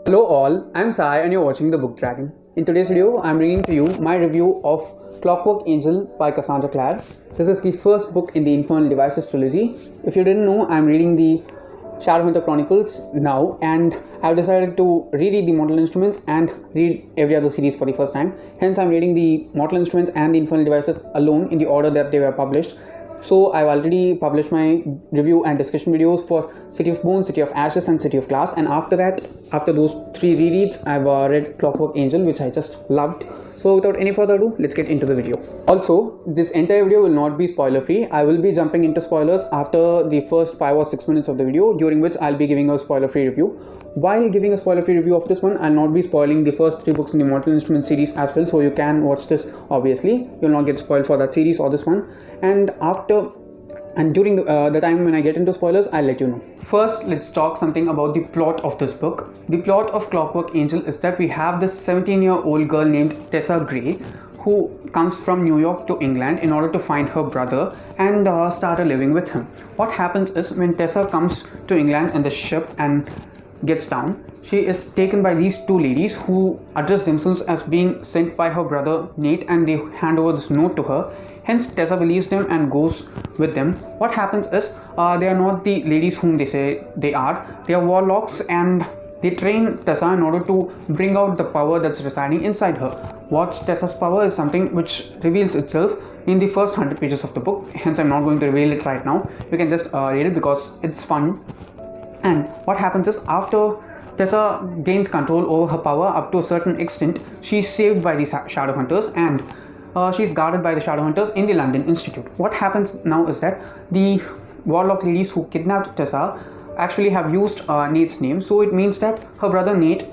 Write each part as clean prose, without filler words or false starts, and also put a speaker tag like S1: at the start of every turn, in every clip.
S1: Hello all, I'm Sai and you're watching The Book Dragon. In today's video, I'm bringing to you my review of Clockwork Angel by Cassandra Clare. This is the first book in the Infernal Devices trilogy. If you didn't know, I'm reading the Shadowhunter Chronicles now, and I've decided to reread the Mortal Instruments and read every other series for the first time. Hence, I'm reading the Mortal Instruments and the Infernal Devices alone in the order that they were published. So I've already published my review and discussion videos for City of Bones, City of Ashes and City of Glass, and after those three rereads, I've read Clockwork Angel, which I just loved. So without any further ado, let's get into the video. Also, this entire video will not be spoiler free. I will be jumping into spoilers after the first 5 or 6 minutes of the video, during which I'll be giving a spoiler free review. While giving a spoiler free review of this one, I'll not be spoiling the first 3 books in the Mortal Instruments series as well, so you can watch this. Obviously you'll not get spoiled for that series or this one, and during the time when I get into spoilers, I'll let you know. First, let's talk something about the plot of this book. The plot of Clockwork Angel is that we have this 17-year-old girl named Tessa Gray who comes from New York to England in order to find her brother and start a living with him. What happens is, when Tessa comes to England in the ship and gets down, she is taken by these two ladies who address themselves as being sent by her brother Nate, and they hand over this note to her. Hence, Tessa believes them and goes with them. What happens is, they are not the ladies whom they say they are. They are warlocks, and they train Tessa in order to bring out the power that's residing inside her. What's Tessa's power is something which reveals itself in the first 100 pages of the book. Hence, I'm not going to reveal it right now. You can just read it because it's fun. And what happens is, after Tessa gains control over her power up to a certain extent, she's saved by the Shadowhunters, and she's guarded by the Shadowhunters in the London Institute. What happens now is that the warlock ladies who kidnapped Tessa actually have used Nate's name, so it means that her brother Nate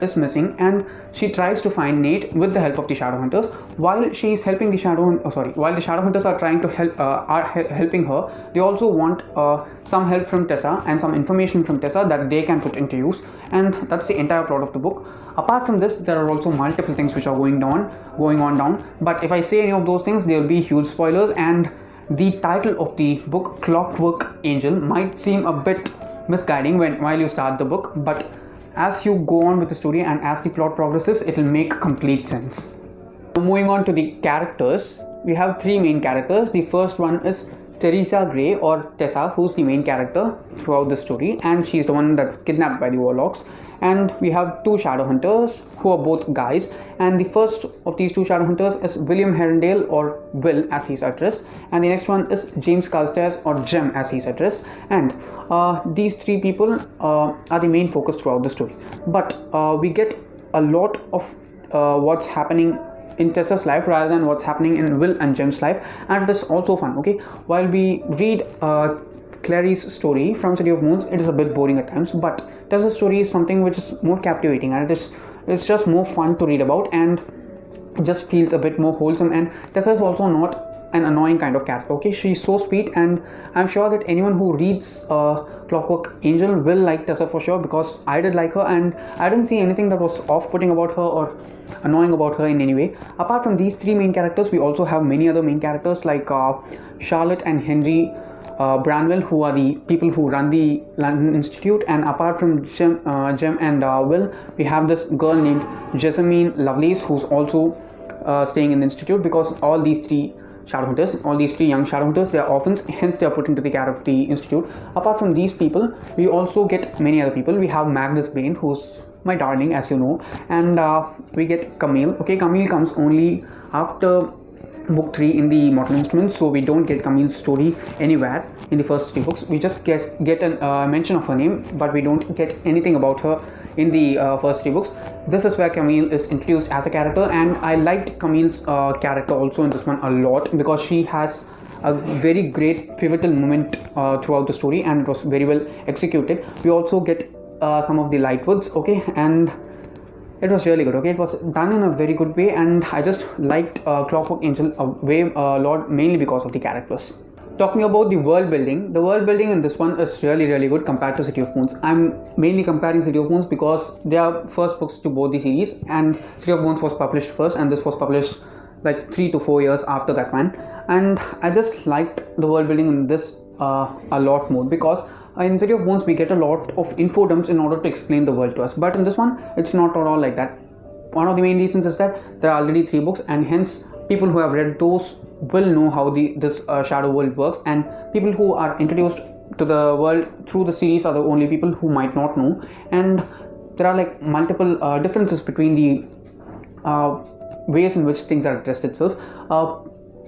S1: is missing, and she tries to find Nate with the help of the Shadowhunters. While she is helping the while the Shadowhunters are trying to helping her, they also want some help from Tessa and some information from Tessa that they can put into use, and that's the entire plot of the book. Apart from this, there are also multiple things which are going on down, but if I say any of those things, there will be huge spoilers, and the title of the book, Clockwork Angel, might seem a bit misguiding while you start the book, but as you go on with the story and as the plot progresses, it will make complete sense. Moving on to the characters, we have 3 main characters. The first one is Teresa Gray, or Tessa, who's the main character throughout the story, and she's the one that's kidnapped by the warlocks. And we have 2 Shadowhunters who are both guys, and the first of these 2 Shadowhunters is William Herondale, or Will as he's addressed, and the next one is James Carstairs, or Jem as he's addressed. And these 3 people are the main focus throughout the story, but we get a lot of what's happening in Tessa's life rather than what's happening in Will and Jem's life, and it is also fun. Okay, while we read Clary's story from City of Moons, it is a bit boring at times, but Tessa's story is something which is more captivating, and it's just more fun to read about, and it just feels a bit more wholesome. And Tessa is also not an annoying kind of character. Okay, she's so sweet, and I'm sure that anyone who reads Clockwork Angel will like Tessa for sure, because I did like her, and I didn't see anything that was off-putting about her or annoying about her in any way. Apart from these 3 main characters, we also have many other main characters like Charlotte and Henry Branwell, who are the people who run the London Institute. And apart from Jem and Will, we have this girl named Jessamine Lovelace, who's also staying in the Institute, because all these 3 young Shadowhunters, they are orphans, hence they are put into the care of the Institute. Apart from these people, we also get many other people. We have Magnus Bane, who's my darling, as you know, and we get Camille. Okay, Camille comes only after book 3 in the Mortal Instruments, so we don't get Camille's story anywhere in the first 3 books. We just get a mention of her name, but we don't get anything about her in the first 3 books. This is where Camille is introduced as a character, and I liked Camille's character also in this one a lot, because she has a very great pivotal moment throughout the story, and it was very well executed. We also get some of the Lightwoods, okay, and it was really good. Okay, it was done in a very good way, and I just liked Clockwork Angel a lot, mainly because of the characters. Talking about the world building in this one is really good compared to City of Moons. I'm mainly comparing City of Moons because they are first books to both the series, and City of Moons was published first, and this was published like 3 to 4 years after that one. And I just liked the world building in this a lot more, because in City of Bones we get a lot of infodumps in order to explain the world to us, but in this one it's not at all like that. One of the main reasons is that there are already 3 books, and hence people who have read those will know how this shadow world works, and people who are introduced to the world through the series are the only people who might not know. And there are like multiple differences between the ways in which things are addressed itself.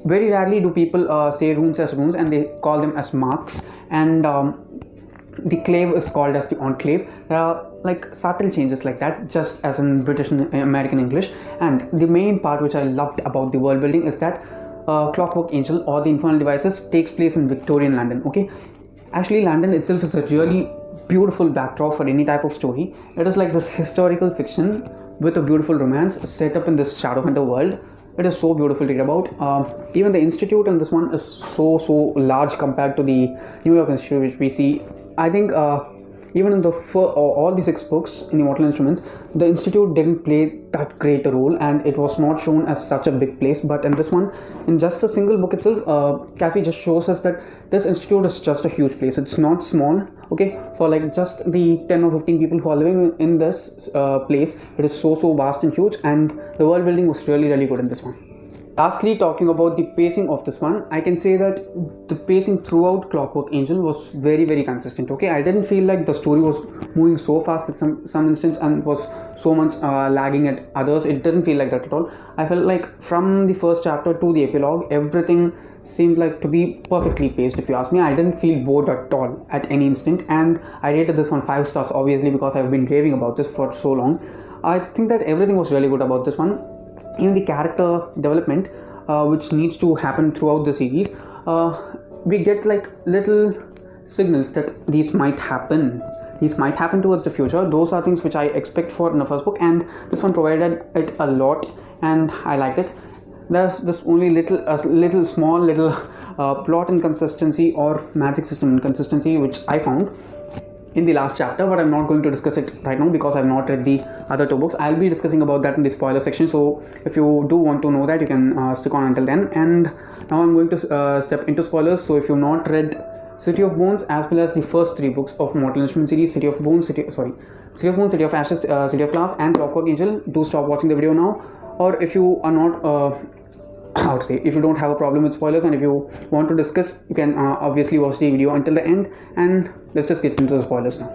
S1: Very rarely do people say runes as runes, and they call them as marks, and the clave is called as the enclave. There are like subtle changes like that, just as in British and American English. And the main part which I loved about the world building is that Clockwork Angel, or the Infernal Devices, takes place in Victorian London. Okay, actually London itself is a really beautiful backdrop for any type of story. It is like this historical fiction with a beautiful romance set up in this Shadowhunter world. It is so beautiful to read about. Even the institute in this one is so large compared to the New York Institute which we see. I think even in all the 6 books in Immortal Instruments, the institute didn't play that great a role, and it was not shown as such a big place. But in this one, in just a single book itself, Cassie just shows us that this institute is just a huge place. It's not small. Okay, for like just the 10 or 15 people who are living in this place, it is so vast and huge, and the world building was really good in this one. Lastly, talking about the pacing of this one, I can say that the pacing throughout Clockwork Angel was very consistent. Okay, I didn't feel like the story was moving so fast at some instance and was so much lagging at others. It didn't feel like that at all. I felt like from the first chapter to the epilogue, everything seemed like to be perfectly paced. If you ask me, I didn't feel bored at all at any instant, and I rated this one 5 stars, obviously, because I've been raving about this for so long. I think that everything was really good about this one. Even the character development which needs to happen throughout the series, we get like little signals that these might happen towards the future. Those are things which I expect for in the first book, and this one provided it a lot, and I liked it. There's this only small plot inconsistency or magic system inconsistency which I found in the last chapter, but I'm not going to discuss it right now because I've not read the other 2 books. I'll be discussing about that in the spoiler section, so if you do want to know that, you can stick on until then. And now I'm going to step into spoilers. So if you've not read City of Bones as well as the first 3 books of Mortal Instruments series, City of Bones, City of Ashes, City of Glass, and Clockwork Angel, do stop watching the video now. Or if you are not if you don't have a problem with spoilers and if you want to discuss, you can obviously watch the video until the end, and let's just get into the spoilers now.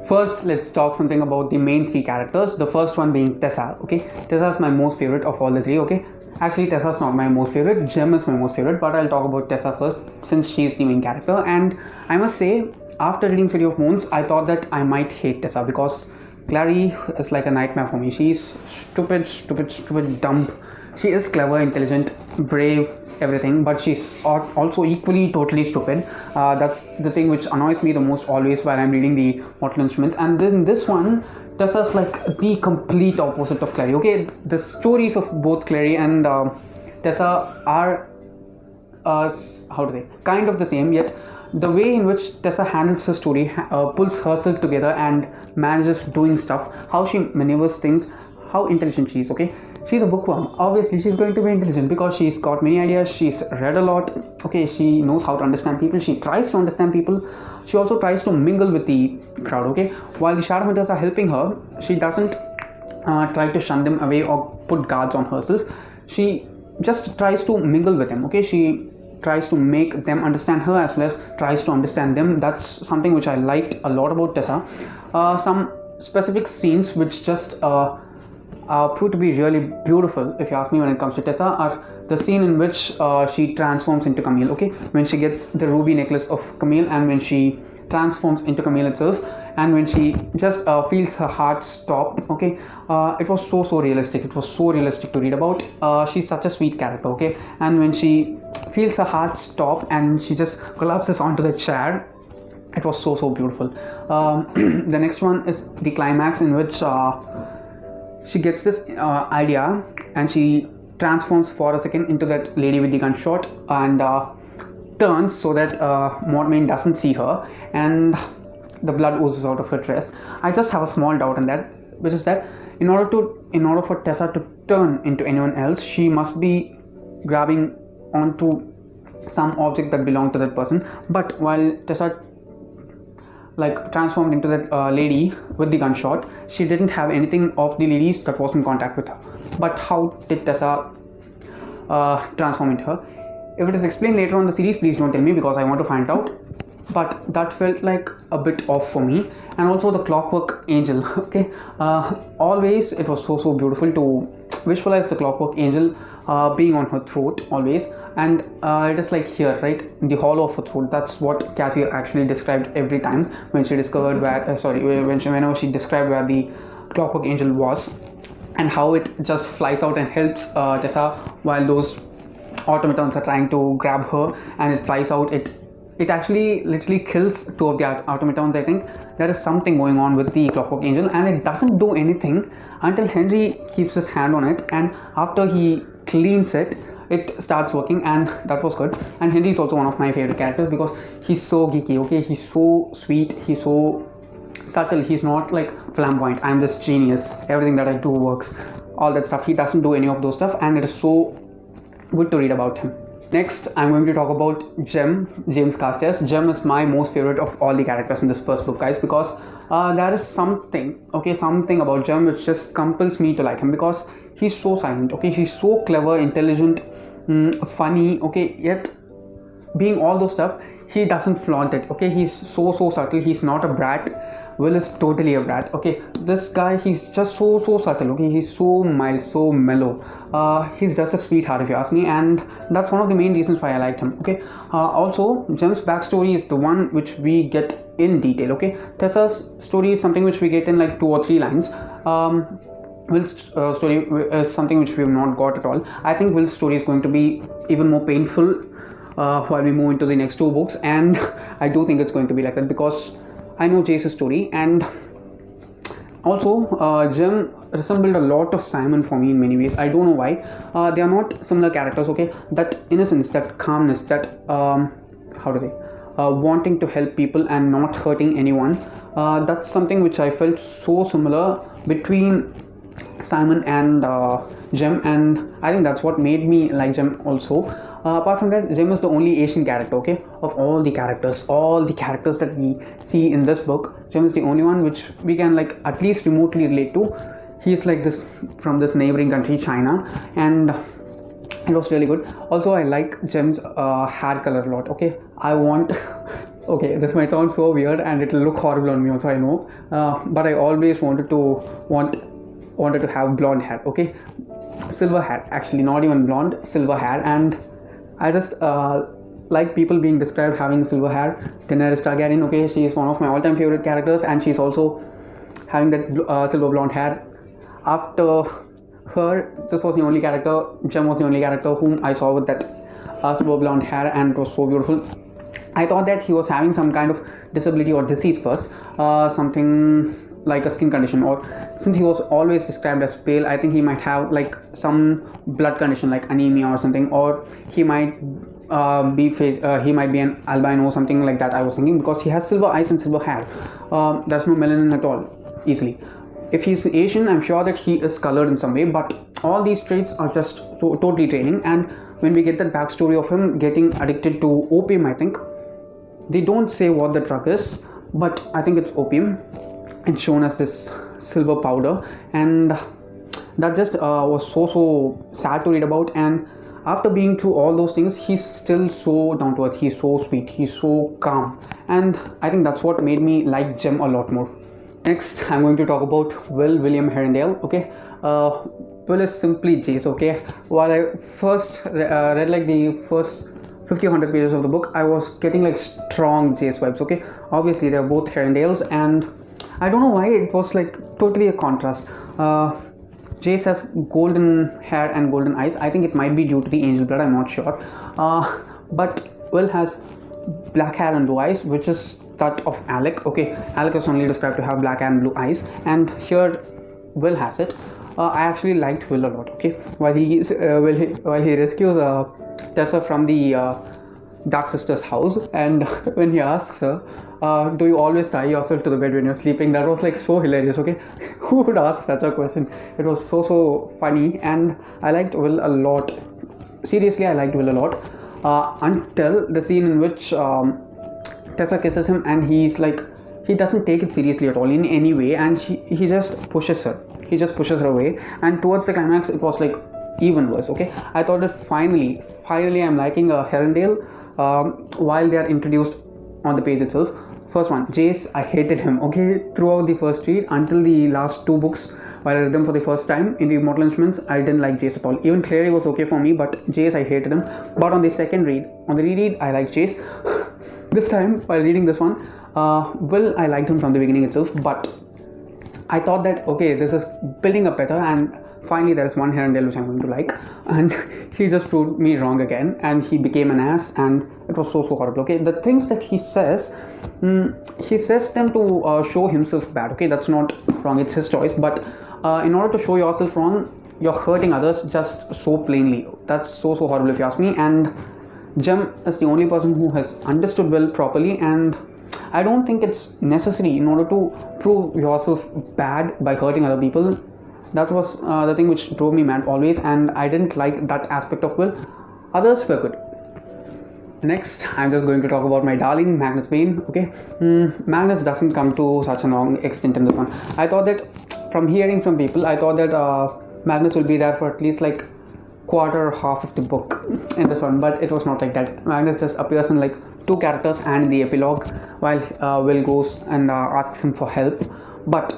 S1: First, let's talk something about the main 3 characters. The first one being Tessa. Okay, Tessa is my most favorite of all the 3. Okay, actually Tessa is not my most favorite, Jem is my most favorite, but I'll talk about Tessa first since she's the main character. And I must say, after reading City of Bones, I thought that I might hate Tessa because Clary is like a nightmare for me. She's stupid, dumb. She is clever, intelligent, brave, everything, but she's also equally totally stupid. That's the thing which annoys me the most always while I'm reading the Mortal Instruments. And then this one, Tessa's like the complete opposite of Clary. Okay, the stories of both Clary and Tessa are kind of the same, yet the way in which Tessa handles her story, pulls herself together and manages doing stuff, how she maneuvers things, how intelligent she is. Okay, she's a bookworm. Obviously she's going to be intelligent because she's got many ideas, she's read a lot. Okay, she knows how to understand people, she tries to understand people, she also tries to mingle with the crowd. Okay, while the Shadowhunters are helping her, she doesn't try to shun them away or put guards on herself. She just tries to mingle with them. Okay, she tries to make them understand her as well as tries to understand them. That's something which I liked a lot about Tessa. Some specific scenes which just prove to be really beautiful, if you ask me, when it comes to Tessa, are the scene in which she transforms into Camille. Okay, when she gets the ruby necklace of Camille, and when she transforms into Camille itself, and when she just feels her heart stop. Okay, it was so realistic. It was so realistic to read about. She's such a sweet character. Okay, and when she feels her heart stop and she just collapses onto the chair, it was so beautiful. The next one is the climax, in which she gets this idea and she transforms for a second into that lady with the gunshot and turns so that Mortmain doesn't see her, and the blood oozes out of her dress. I just have a small doubt on that, which is that in order for Tessa to turn into anyone else, she must be grabbing onto some object that belonged to that person. But while Tessa like transformed into that lady with the gunshot, she didn't have anything of the ladies that was in contact with her. But how did Tessa transform into her? If it is explained later on the series, please don't tell me because I want to find out. But that felt like a bit off for me. And also the Clockwork Angel. Okay, always it was so beautiful to visualize the Clockwork Angel being on her throat always, and it is like here, right, in the hollow of her throat. That's what Cassie actually described every time when she discovered where whenever she described where the Clockwork Angel was, and how it just flies out and helps Tessa while those automatons are trying to grab her, and it flies out. It actually literally kills two of the automatons. I think there is something going on with the Clockwork Angel, and it doesn't do anything until Henry keeps his hand on it, and after he cleans it, it starts working, and that was good. And Henry is also one of my favorite characters because he's so geeky. Okay, he's so sweet, he's so subtle, he's not like flamboyant, I'm this genius, everything that I do works, all that stuff. He doesn't do any of those stuff, and it is so good to read about him. Next, I'm going to talk about Jem, James Carstairs. Jem is my most favorite of all the characters in this first book, guys, because there is something about Jem which just compels me to like him, because he's so silent. Okay, he's so clever, intelligent, funny. Okay, yet being all those stuff, he doesn't flaunt it. Okay, he's so subtle. He's not a brat. Will is totally a brat. Okay, this guy, he's just so subtle. Okay, he's so mild, so mellow. He's just a sweetheart if you ask me, and that's one of the main reasons why I liked him. Okay, also Jem's backstory is the one which we get in detail. Okay, Tessa's story is something which we get in like 2 or 3 lines. Will's story is something which we have not got at all. I think Will's story is going to be even more painful while we move into the next 2 books, and I do think it's going to be like that because I know Jace's story. And also Jem resembled a lot of Simon for me in many ways. I don't know why. They are not similar characters. Okay, that innocence, that calmness, that wanting to help people and not hurting anyone, that's something which I felt so similar between Simon and Jem, and I think that's what made me like Jem also. Apart from that, Jem is the only Asian character, okay, of all the characters that we see in this book. Jem is the only one which we can like at least remotely relate to. He's like this from this neighboring country, China, and it was really good. Also, I like Jem's hair color a lot. Okay, okay, this might sound so weird and it will look horrible on me also, I know, but I always wanted to have blonde hair. Okay, silver hair, actually, not even blonde, silver hair. And I just like people being described having silver hair. Daenerys Targaryen, okay, she is one of my all-time favorite characters, and she's also having that silver blonde hair. After her, this was the only character, Jem was the only character whom I saw with that silver blonde hair, and it was so beautiful. I thought that he was having some kind of disability or disease first, something like a skin condition, or since he was always described as pale, I think he might have like some blood condition like anemia or something, or he might he might be an albino or something like that. I was thinking because he has silver eyes and silver hair. There's no melanin at all easily. If he's Asian, I'm sure that he is colored in some way, but all these traits are just so totally draining. And when we get that backstory of him getting addicted to opium, I think they don't say what the drug is, but I think it's opium. It's shown as this silver powder, and that just was so sad to read about. And after being through all those things, he's still so down to earth, he's so sweet, he's so calm, and I think that's what made me like Jem a lot more. Next, I'm going to talk about William Herondale. Okay, Will is simply Jace. Okay, while I first read like the first 50 or 100 pages of the book, I was getting like strong Jace vibes. Okay, obviously they're both Herondales, and I don't know why it was like totally a contrast. Jace has golden hair and golden eyes. I think it might be due to the angel blood, I'm not sure. But Will has black hair and blue eyes, which is that of Alec. Okay, Alec is only described to have black and blue eyes, and here Will has it. I actually liked Will a lot. Okay, while he rescues Tessa from the Dark Sister's house, and when he asks her, do you always tie yourself to the bed when you're sleeping? That was like so hilarious. Okay, who would ask such a question? It was so funny, and I liked Will a lot. Seriously, I liked Will a lot until the scene in which Tessa kisses him, and he's he doesn't take it seriously at all in any way, and he just pushes her. He just pushes her away, and towards the climax, it was like even worse. Okay, I thought that finally, I'm liking Herondale while they are introduced on the page itself. First one, Jace, I hated him. Okay, throughout the first read until the last two books, while I read them for the first time in the Immortal Instruments, I didn't like Jace at all. Even Clary was okay for me, but Jace, I hated him. But on the second read, on the reread, I liked Jace. This time, while reading this one, Will, I liked him from the beginning itself, but I thought that okay, this is building up better, and finally there is one Herondale which I'm going to like, and he just proved me wrong again, and he became an ass, and it was so horrible. Okay, the things that he says them to show himself bad. Okay, that's not wrong, it's his choice, but in order to show yourself wrong, you're hurting others just so plainly. That's so horrible if you ask me. And Jem is the only person who has understood Will properly, and I don't think it's necessary in order to prove yourself bad by hurting other people. That was the thing which drove me mad always, and I didn't like that aspect of Will. Others were good. Next, I'm just going to talk about my darling Magnus Bane. Okay, Magnus doesn't come to such a long extent in this one. I thought that from hearing from people, I thought that Magnus will be there for at least like quarter or half of the book in this one, but it was not like that. Magnus just appears in like two characters and in the epilogue while Will goes and asks him for help. But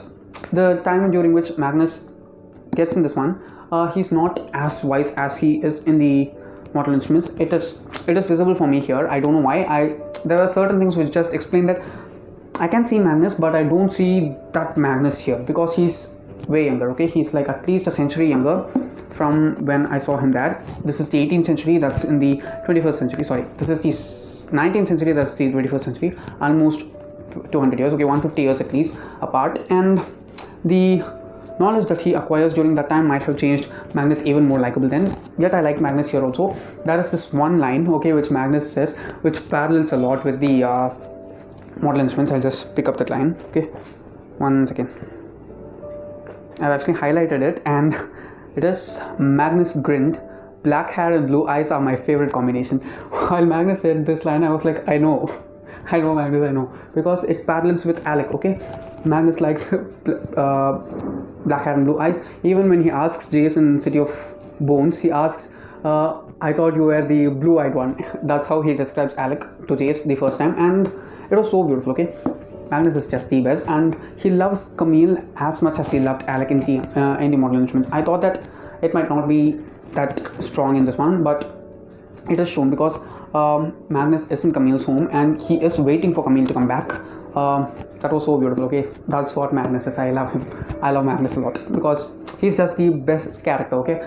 S1: the time during which Magnus gets in this one, he's not as wise as he is in the Mortal Instruments. It is visible for me here. I don't know why. There are certain things which just explain that I can see Magnus, but I don't see that Magnus here because he's way younger. Okay, he's like at least a century younger from when I saw him there. This is the 18th century, that's in the 21st century. Sorry, this is the 19th century, that's the 21st century. Almost 200 years, okay, 150 years at least apart. And the knowledge that he acquires during that time might have changed Magnus even more likable then. Yet I like Magnus here also. There is this one line, okay, which Magnus says, which parallels a lot with the Mortal Instruments. I'll just pick up that line. Okay, 1 second. I've actually highlighted it, and it is Magnus grinned. Black hair and blue eyes are my favorite combination. While Magnus said this line, I was like, I know Magnus, I know, because it parallels with Alec. Okay, Magnus likes black hair and blue eyes. Even when he asks Jace in City of Bones, he asks, I thought you were the blue-eyed one. That's how he describes Alec to Jace the first time, and it was so beautiful. Okay, Magnus is just the best, and he loves Camille as much as he loved Alec in the Mortal Instruments. I thought that it might not be that strong in this one, but it is shown because Magnus is in Camille's home and he is waiting for Camille to come back. That was so beautiful. Okay, that's what Magnus is. I love him. I love Magnus a lot because he's just the best character. Okay,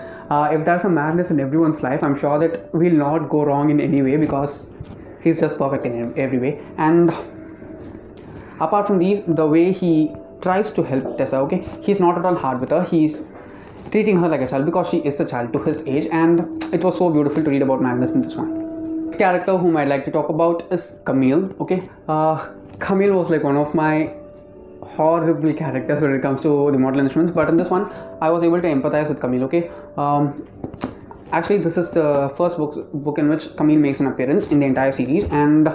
S1: if there's a Magnus in everyone's life, I'm sure that we'll not go wrong in any way because he's just perfect in every way. And apart from these, the way he tries to help Tessa, okay, he's not at all hard with her. He's treating her like a child because she is a child to his age, and it was so beautiful to read about Magnus in this one. This character whom I'd like to talk about is Camille. Okay, Camille was like one of my horrible characters when it comes to the Mortal Instruments, but in this one I was able to empathize with Camille. Okay, actually this is the first book in which Camille makes an appearance in the entire series, and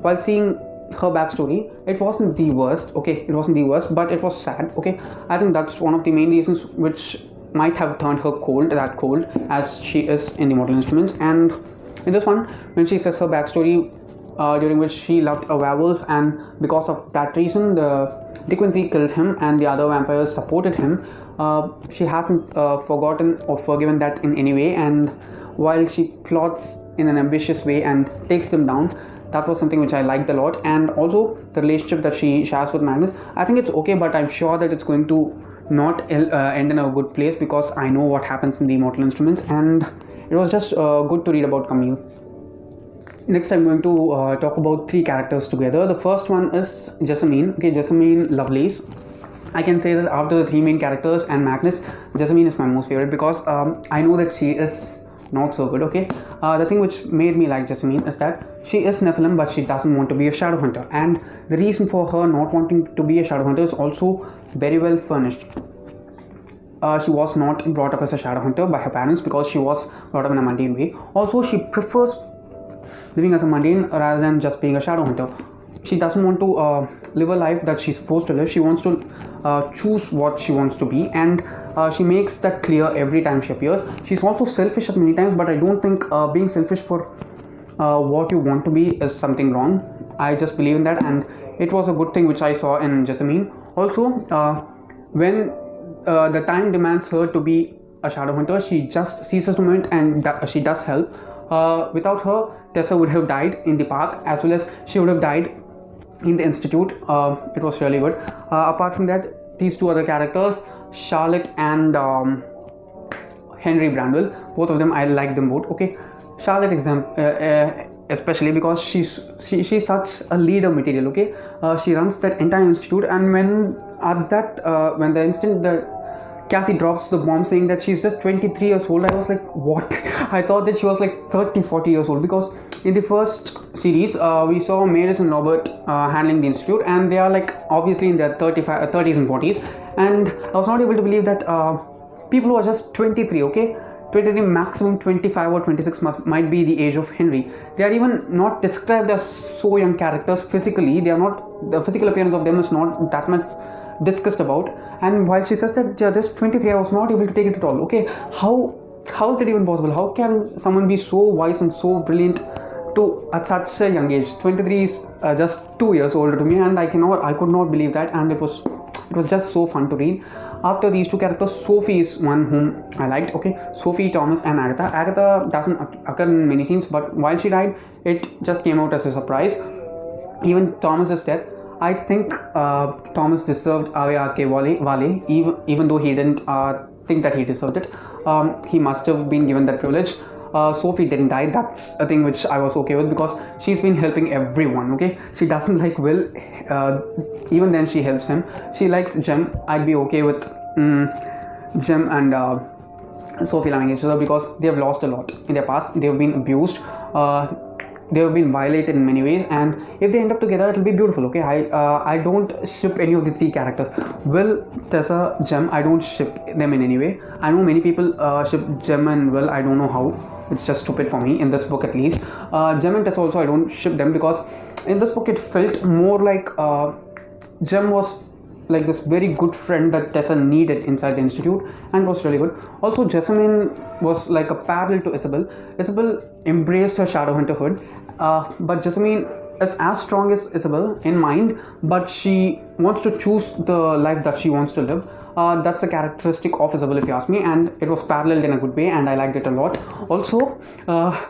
S1: while seeing her backstory, it wasn't the worst. Okay, it wasn't the worst, but it was sad. Okay, I think that's one of the main reasons which might have turned her cold as she is in the Mortal Instruments. And in this one, when she says her backstory, during which she loved a werewolf, and because of that reason De Quincey killed him and the other vampires supported him, she hasn't forgotten or forgiven that in any way, and while she plots in an ambitious way and takes them down, that was something which I liked a lot. And also the relationship that she shares with Magnus, I think it's okay, but I'm sure that it's going to not end in a good place because I know what happens in the Mortal Instruments, and it was just good to read about Camille. Next, I'm going to talk about three characters together. The first one is Jessamine. Okay, Jessamine Lovelace. I can say that after the three main characters and Magnus, Jessamine is my most favorite because I know that she is not so good. Okay, the thing which made me like Jessamine is that she is Nephilim, but she doesn't want to be a shadow hunter, and the reason for her not wanting to be a shadow hunter is also very well furnished. She was not brought up as a shadow hunter by her parents because she was brought up in a mundane way. Also, she prefers living as a mundane rather than just being a shadow hunter. she doesn't want to live a life that she's supposed to live. She wants to choose what she wants to be, and she makes that clear every time she appears. She's also selfish at many times, but I don't think being selfish for what you want to be is something wrong. I just believe in that, and it was a good thing which I saw in Jessamine. Also, when the time demands her to be a shadow hunter, she just seizes the moment and she does help. Without her, Tessa would have died in the park, as well as she would have died in the institute. It was really good. Apart from that, these two other characters, Charlotte and Henry Brandwell, both of them, I like them both. Okay, Charlotte especially because she's such a leader material. Okay, she runs that entire institute, and when the instant that Cassie drops the bomb saying that she's just 23 years old, I was like, what? I thought that she was like 30-40 years old, because in the first series we saw Maris and Robert handling the institute, and they are like obviously in their 30s and 40s, and I was not able to believe that people who are just 23, okay, 23, maximum 25 or 26 might be the age of Henry. They are even not described as so young characters physically. They are not, the physical appearance of them is not that much discussed about. And while she says that they are just 23, I was not able to take it at all. Okay, how is it even possible? How can someone be so wise and so brilliant at such a young age? 23 is just 2 years older to me, and I could not believe that, and it was just so fun to read. After these two characters, Sophie is one whom I liked. Okay, Sophie, Thomas, and Agatha. Agatha doesn't occur in many scenes, but while she died, it just came out as a surprise. Even Thomas's death, I think Thomas deserved Ave Vale, even though he didn't think that he deserved it. He must have been given that privilege. Sophie didn't die. That's a thing which I was okay with, because she's been helping everyone. Okay, she doesn't like Will, even then she helps him. She likes Jem. I'd be okay with Jem and Sophie loving each other, because they have lost a lot in their past. They have been abused, they have been violated in many ways, and if they end up together, it will be beautiful. Okay, I don't ship any of the three characters, Will, Tessa, Jem. I don't ship them in any way. I know many people ship Jem and Will. I don't know how. It's just stupid for me in this book, at least. Jem and Tessa also, I don't ship them, because in this book it felt more like Jem was like this very good friend that Tessa needed inside the institute, and it was really good. Also, Jessamine was like a parallel to Isabel. Isabel embraced her shadowhunterhood, but Jessamine is as strong as Isabel in mind, but she wants to choose the life that she wants to live. That's a characteristic of Isabel, if you ask me, and it was paralleled in a good way, and I liked it a lot. Also,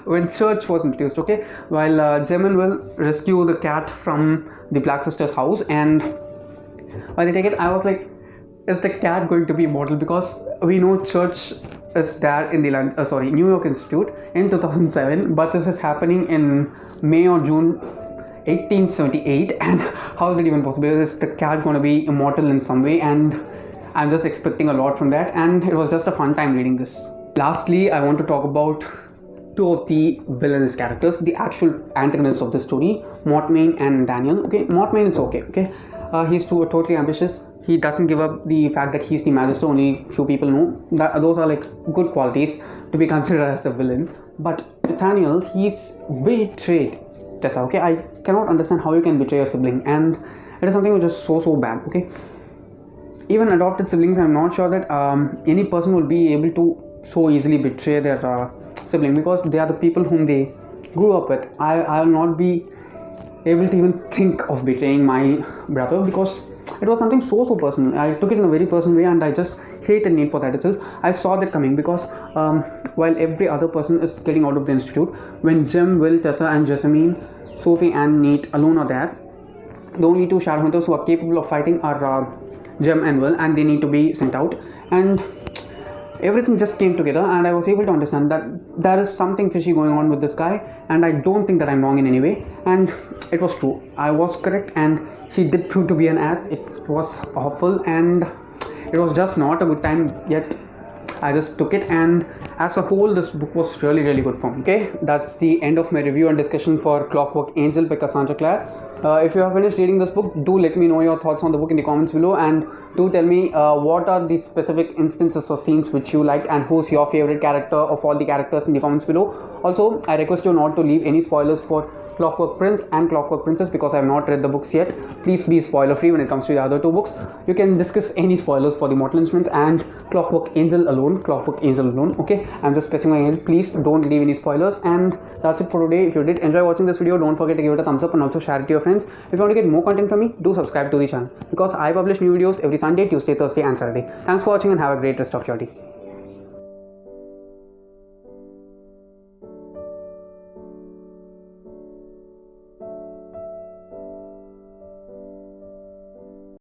S1: when Church was introduced, okay, while Jem will rescue the cat from the Black Sister's house, and while they take it, I was like, is the cat going to be immortal? Because we know Church is there in the New York Institute in 2007, but this is happening in May or June 1878, and how is it even possible? Is the cat going to be immortal in some way? And I'm just expecting a lot from that, and it was just a fun time reading this. Lastly, I want to talk about two of the villainous characters, the actual antagonists of the story, Mortmain and Daniel. Okay, Mortmain is okay. He's totally ambitious. He doesn't give up the fact that he's the magister. Only few people know that. Those are like good qualities to be considered as a villain. But Nathaniel, he's betrayed Tessa. Okay, I cannot understand how you can betray a sibling, and it is something which is so bad. Okay, even adopted siblings, I'm not sure that any person will be able to so easily betray their sibling, because they are the people whom they grew up with. I will not be able to even think of betraying my brother, because it was something so personal. I took it in a very personal way, and I just hate the need for that itself. I saw that coming, because while every other person is getting out of the institute, when Jem, Will, Tessa, and Jessamine, Sophie, and Nate alone are there, the only two shadowhunters who are capable of fighting are Jem and Will, and they need to be sent out. And everything just came together, and I was able to understand that there is something fishy going on with this guy, and I don't think that I'm wrong in any way. And it was true. I was correct, and he did prove to be an ass. It was awful, and it was just not a good time, yet I just took it, and as a whole, this book was really good for me. Okay, that's the end of my review and discussion for Clockwork Angel by Cassandra Clare. If you have finished reading this book, do let me know your thoughts on the book in the comments below, and do tell me what are the specific instances or scenes which you liked, and who's your favorite character of all the characters in the comments below. Also, I request you not to leave any spoilers for Clockwork Prince and Clockwork Princess because I have not read the books yet. Please be spoiler free when it comes to the other two books. You can discuss any spoilers for the Mortal Instruments and Clockwork Angel alone. Okay, I'm just specifying it. Please don't leave any spoilers. And that's it for today. If you did enjoy watching this video, don't forget to give it a thumbs up and also share it to your friends. If you want to get more content from me, do subscribe to the channel because I publish new videos every Sunday, Tuesday, Thursday and Saturday. Thanks for watching and have a great rest of your day.